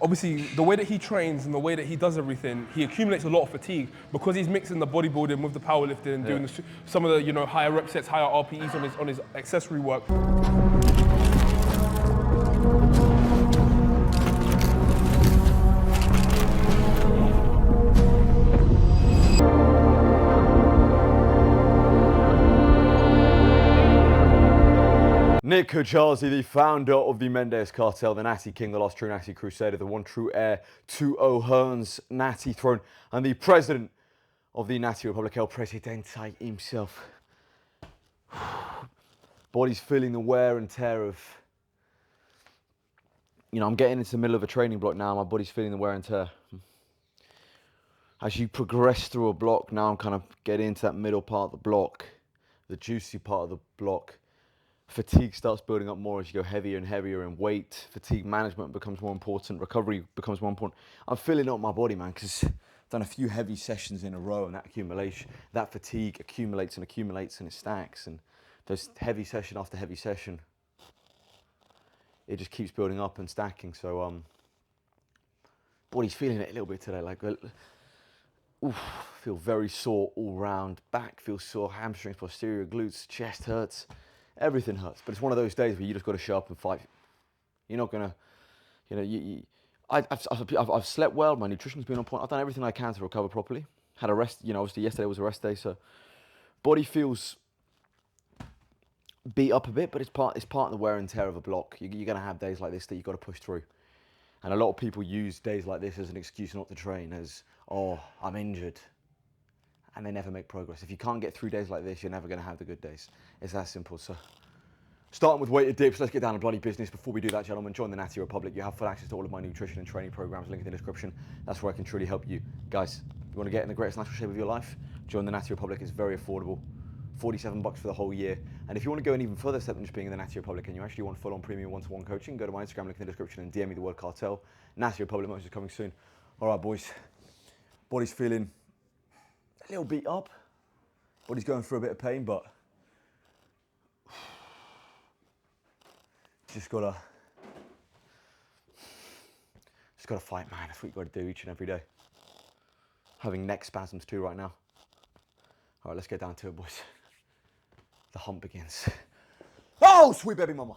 obviously the way that he trains and the way that he does everything, he accumulates a lot of fatigue because he's mixing the bodybuilding with the powerlifting and doing some of the higher rep sets, higher RPEs on his accessory work. Nick Kucharzi, the founder of the Mendes Cartel, the Natty King, the last true Natty Crusader, the one true heir to O'Hearn's Natty throne, and the president of the Natty Republic, El Presidente himself. Body's feeling the wear and tear of, I'm getting into the middle of a training block now, my body's feeling the wear and tear. As you progress through a block, now I'm kind of getting into that middle part of the block, the juicy part of the block. Fatigue starts building up more as you go heavier and heavier in weight. Fatigue management becomes more important. Recovery becomes more important. I'm filling up my body, man, because I've done a few heavy sessions in a row, and that fatigue accumulates and accumulates and it stacks. And there's heavy session after heavy session. It just keeps building up and stacking. So, body's feeling it a little bit today. Like, feel very sore all round. Back feels sore. Hamstrings, posterior glutes, chest hurts. Everything hurts, but it's one of those days where you just got to show up and fight. You're not gonna, I've slept well. My nutrition's been on point. I've done everything I can to recover properly. Had a rest. Obviously yesterday was a rest day, so body feels beat up a bit, but it's part of the wear and tear of a block. You're gonna have days like this that you got to push through, and a lot of people use days like this as an excuse not to train, as I'm injured. And they never make progress. If you can't get through days like this, you're never going to have the good days. It's that simple. So, starting with weighted dips, let's get down to bloody business. Before we do that, gentlemen, join the Natty Republic. You have full access to all of my nutrition and training programs, link in the description. That's where I can truly help you. Guys, you want to get in the greatest natural shape of your life? Join the Natty Republic. It's very affordable. $47 for the whole year. And if you want to go an even further step than just being in the Natty Republic and you actually want full-on premium one-to-one coaching, go to my Instagram, link in the description, and DM me the word cartel. Natty Republic merch is coming soon. All right, boys. Body's feeling a little beat up. Body's going through a bit of pain, but just gotta fight, man. That's what you gotta do each and every day. Having neck spasms too right now. All right, let's get down to it, boys. The hump begins. Oh, sweet baby mama.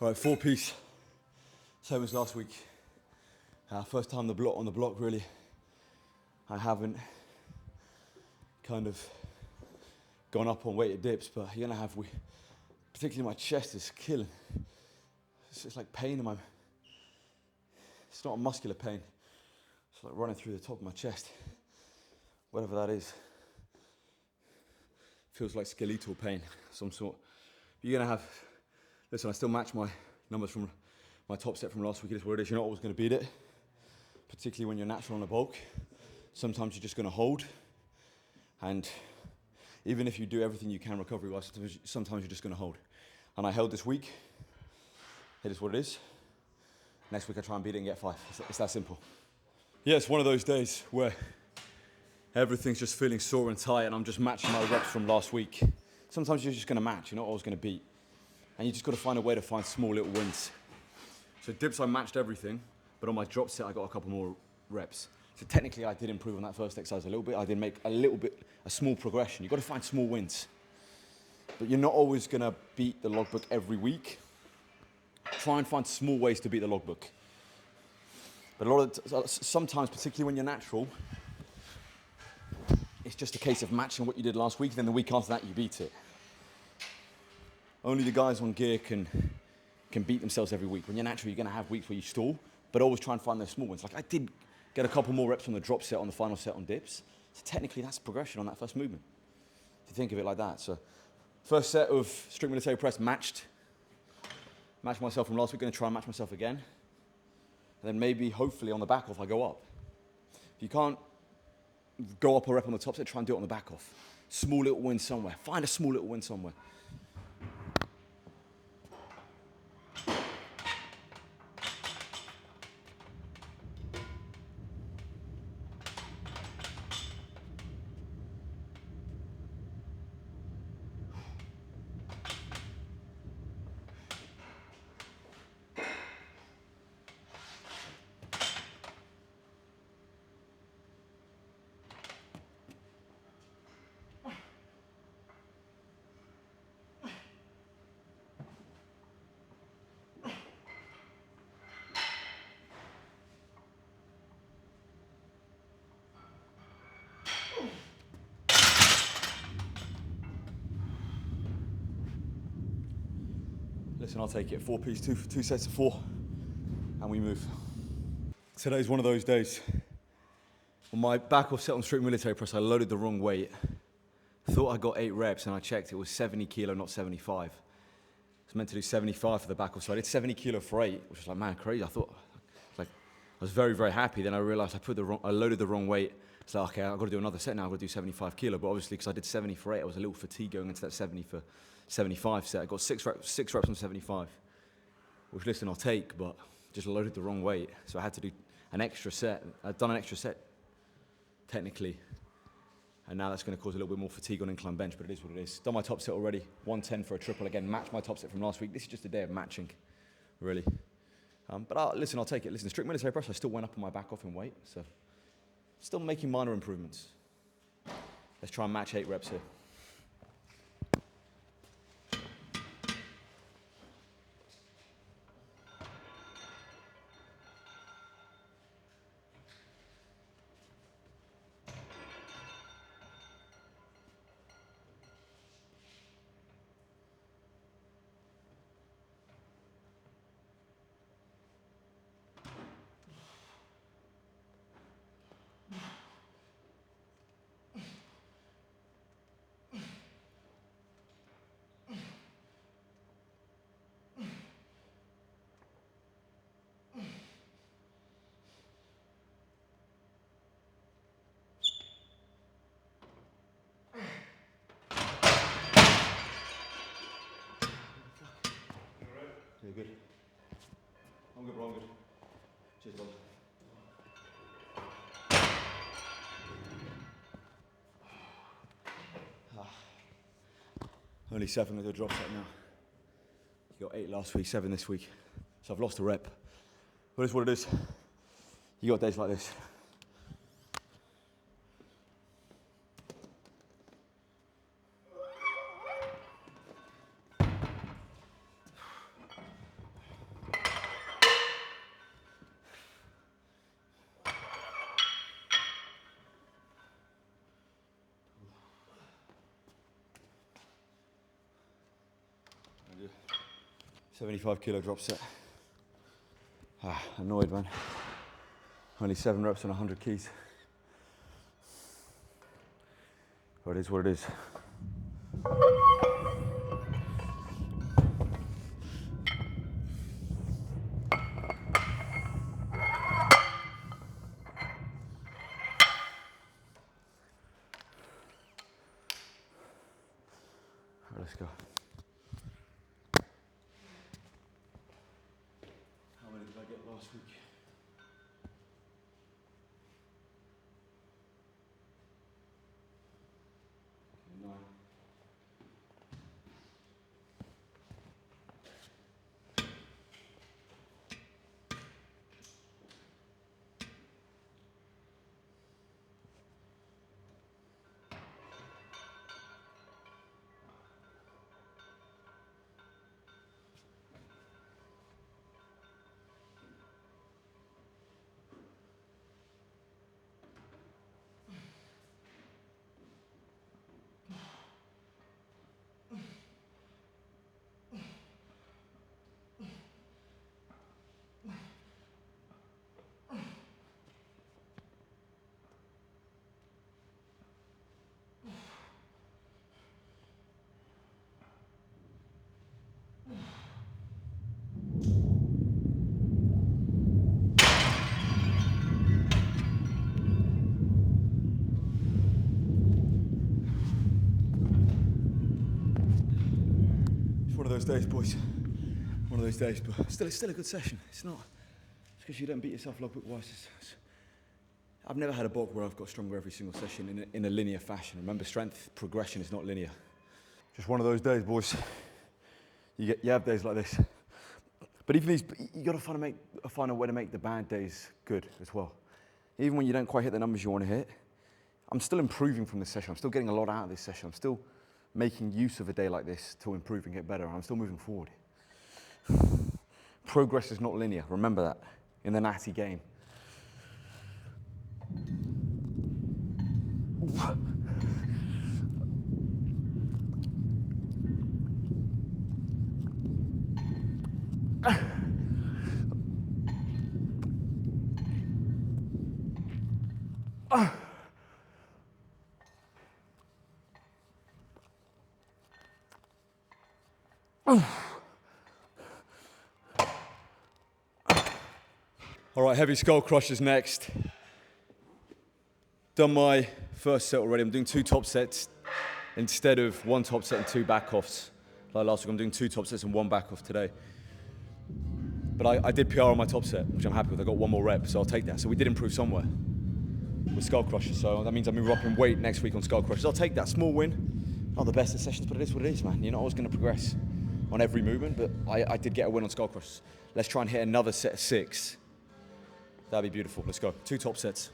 All right, 4-piece, same as last week. First time on the block, really. I haven't kind of gone up on weighted dips, but you're gonna have, particularly my chest is killing. It's like pain in my, it's not a muscular pain. It's like running through the top of my chest, whatever that is. Feels like skeletal pain, some sort. You're gonna have, listen, I still match my numbers from my top set from last week. It is what it is. You're not always going to beat it, particularly when you're natural on the bulk. Sometimes you're just going to hold. And even if you do everything you can recovery-wise, sometimes you're just going to hold. And I held this week. It is what it is. Next week I try and beat it and get 5. It's that simple. Yeah, it's one of those days where everything's just feeling sore and tight and I'm just matching my reps from last week. Sometimes you're just going to match. You're not always going to beat. And you just got to find a way to find small little wins. So dips, I matched everything, but on my drop set, I got a couple more reps. So technically, I did improve on that first exercise a little bit. I did make a small progression. You've got to find small wins. But you're not always going to beat the logbook every week. Try and find small ways to beat the logbook. But sometimes, particularly when you're natural, it's just a case of matching what you did last week, then the week after that, you beat it. Only the guys on gear can beat themselves every week. When you're natural, you're going to have weeks where you stall, but always try and find those small ones. Like I did get a couple more reps on the drop set on the final set on dips. So technically, that's progression on that first movement. If you think of it like that. So first set of strict military press matched myself from last week. Going to try and match myself again. And then maybe, hopefully, on the back off, I go up. If you can't go up a rep on the top set, try and do it on the back off. Small little win somewhere. Find a small little win somewhere. Listen, I'll take it. 4-piece, two sets of 4, and we move. Today's one of those days. On my back off set on strict military press, I loaded the wrong weight. Thought I got 8 reps, and I checked, it was 70 kilo, not 75. I was meant to do 75 for the back off, so I did 70 kilo for 8, which was like, man, crazy. I thought, like, I was very, very happy. Then I realized I loaded the wrong weight. It's like, okay, I've got to do another set now, I've got to do 75 kilo. But obviously, because I did 70 for 8, I was a little fatigued going into that 70 for 75 set. I got 6 reps on 75, which, listen, I'll take, but just loaded the wrong weight. So I had to do an extra set. I'd done an extra set, technically. And now that's going to cause a little bit more fatigue on incline bench, but it is what it is. Done my top set already, 110 for a triple. Again, matched my top set from last week. This is just a day of matching, really. But listen, I'll take it. Listen, strict military press, I still went up on my back off in weight, so still making minor improvements. Let's try and match 8 reps here. Yeah, good. I'm good, bro, I'm good. Cheers, brother. Only 7 with a drop set now. You got 8 last week, 7 this week. So I've lost a rep. But it's what it is. You got days like this. I do 75 kilo drop set. Annoyed, man. Only 7 reps on 100 keys. But it is what it is. Let's go. How many did I get last week? 9. those days, boys. One of those days, but it's still a good session. It's not because you don't beat yourself up wise. I've never had a bulk where I've got stronger every single session in a linear fashion. Remember, strength progression is not linear. Just one of those days, boys. You have days like this. But even these, you got to find a way to make the bad days good as well. Even when you don't quite hit the numbers you want to hit, I'm still improving from this session. I'm still getting a lot out of this session. I'm still making use of a day like this to improve and get better. I'm still moving forward. Progress is not linear. Remember that in the natty game. All right, heavy SkullCrushers next. Done my first set already. I'm doing 2 top sets instead of 1 top set and 2 back offs. Like last week, I'm doing 2 top sets and 1 back off today. But I did PR on my top set, which I'm happy with. I got 1 more rep, so I'll take that. So we did improve somewhere with SkullCrushers. So that means I move up in weight next week on SkullCrushers. I'll take that small win. Not the best of sessions, but it is what it is, man. You're not always going to progress on every movement, but I did get a win on SkullCrushers. Let's try and hit another set of 6. That'd be beautiful. Let's go. 2 top sets.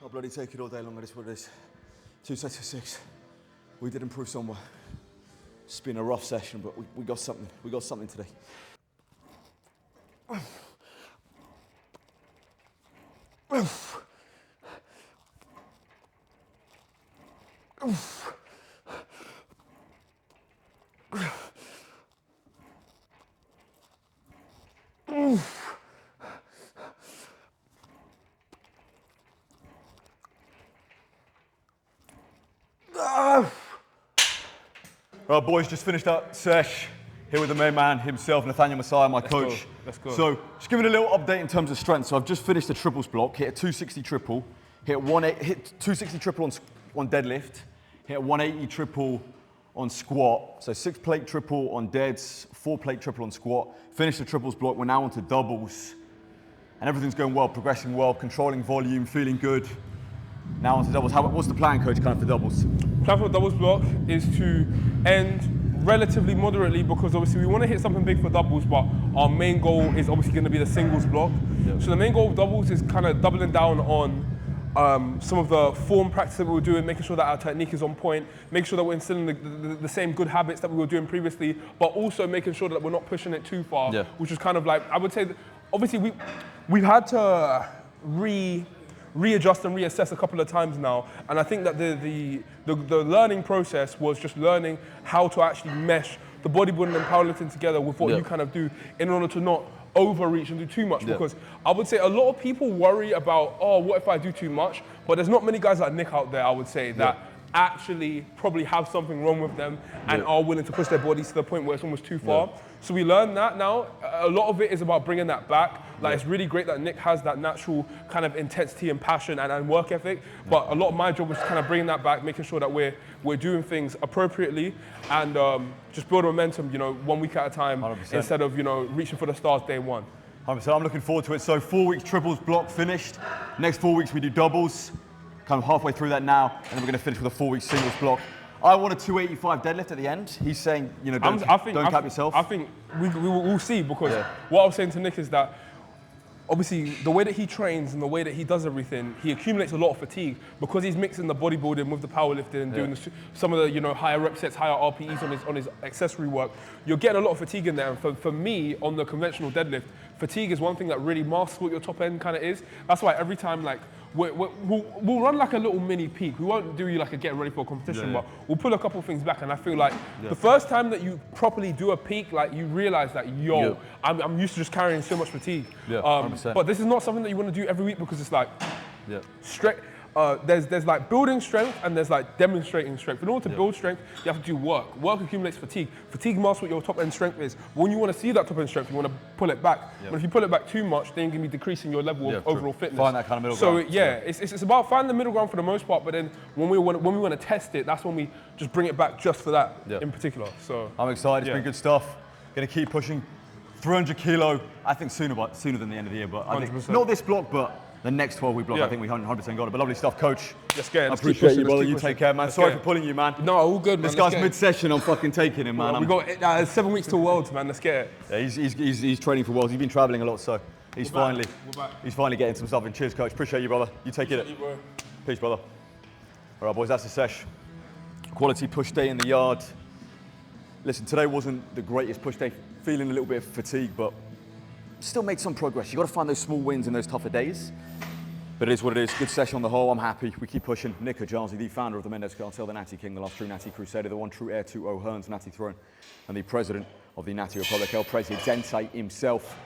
I'll bloody take it all day long, that's what it is. 2 sets of 6. We did improve somewhere. It's been a rough session, but we got something. We got something today. Right, boys, just finished that sesh. Here with the main man himself, Nathaniel Messiah, my coach. Let's go. So, just giving a little update in terms of strength. So, I've just finished a triples block, hit a 260 triple, hit 260 triple on deadlift, hit a 180 triple on squat. So, 6 plate triple on deads, 4 plate triple on squat. Finished the triples block, we're now on to doubles. And everything's going well, progressing well, controlling volume, feeling good. Now on to doubles. What's the plan, coach, kind of for doubles? Plan for doubles block is to end relatively moderately, because obviously we want to hit something big for doubles, but our main goal is obviously going to be the singles block. Yep. So the main goal of doubles is kind of doubling down on some of the form practice that we were doing, making sure that our technique is on point, making sure that we're instilling the same good habits that we were doing previously, but also making sure that we're not pushing it too far, which is kind of like, I would say, that obviously we've had to readjust and reassess a couple of times now, and I think that the learning process was just learning how to actually mesh the bodybuilding and powerlifting together with what you kind of do, in order to not overreach and do too much. Because I would say a lot of people worry about, oh, what if I do too much? But there's not many guys like Nick out there, I would say, that actually probably have something wrong with them and are willing to push their bodies to the point where it's almost too far. So we learned that now. A lot of it is about bringing that back. Like, it's really great that Nick has that natural kind of intensity and passion and work ethic. But a lot of my job was kind of bringing that back, making sure that we're doing things appropriately and just build momentum, 1 week at a time, 100%. Instead of, reaching for the stars day one. 100%. I'm looking forward to it. So 4 weeks triples block finished. Next 4 weeks we do doubles. Kind of halfway through that now, and then we're going to finish with a 4 week singles block. I want a 285 deadlift at the end. He's saying, you know, don't cap yourself. I think we'll see, because what I was saying to Nick is that obviously the way that he trains and the way that he does everything, he accumulates a lot of fatigue because he's mixing the bodybuilding with the powerlifting and doing some of the, you know, higher rep sets, higher RPEs on his accessory work. You're getting a lot of fatigue in there. And for me, on the conventional deadlift, fatigue is one thing that really masks what your top end kind of is. That's why every time, like, we'll run like a little mini peak. We won't do you like a getting ready for a competition, but we'll pull a couple of things back. And I feel like the first time that you properly do a peak, like you realize that, I'm used to just carrying so much fatigue. But this is not something that you want to do every week, because it's like straight. There's like building strength and there's like demonstrating strength. In order to build strength, you have to do work. Work accumulates fatigue. Fatigue masks what your top end strength is. When you want to see that top end strength, you want to pull it back. But if you pull it back too much, then you're going to be decreasing your level of overall fitness. Find that kind of middle ground. So it's about finding the middle ground for the most part. But then when we want to test it, that's when we just bring it back just for that in particular. So I'm excited. It's been good stuff. Going to keep pushing. 300 kilo. I think sooner than the end of the year. But I think not this block, but the next 12-week block, I think we 100% got it. But lovely stuff, Coach. Let's get it. I appreciate you, brother. You take care, man. Sorry for pulling you, man. No, all good, man. This guy's mid-session. I'm fucking taking him, man. We got 7 weeks to Worlds, man. Let's get it. Yeah, he's training for Worlds. He's been traveling a lot, so he's finally getting some stuff in. Cheers, Coach. Appreciate you, brother. You take it. Peace, brother. All right, boys. That's the sesh. Quality push day in the yard. Listen, today wasn't the greatest push day. Feeling a little bit of fatigue, but still made some progress. You got to find those small wins in those tougher days. But it is what it is. Good session on the whole. I'm happy. We keep pushing. Nick Ajazi, the founder of the Mendes Cartel, the Natty King, the last true Natty Crusader, the one true heir to O'Hearn's Natty Throne, and the president of the Natty Republic, El Presidente himself.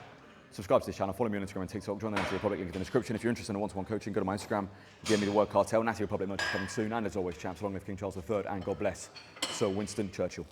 Subscribe to this channel. Follow me on Instagram and TikTok. Join the Natty Republic, link in the description. If you're interested in one-to-one coaching, go to my Instagram. Give me the word cartel. Natty Republic merch coming soon. And as always, champs, long live King Charles III, and God bless Sir Winston Churchill.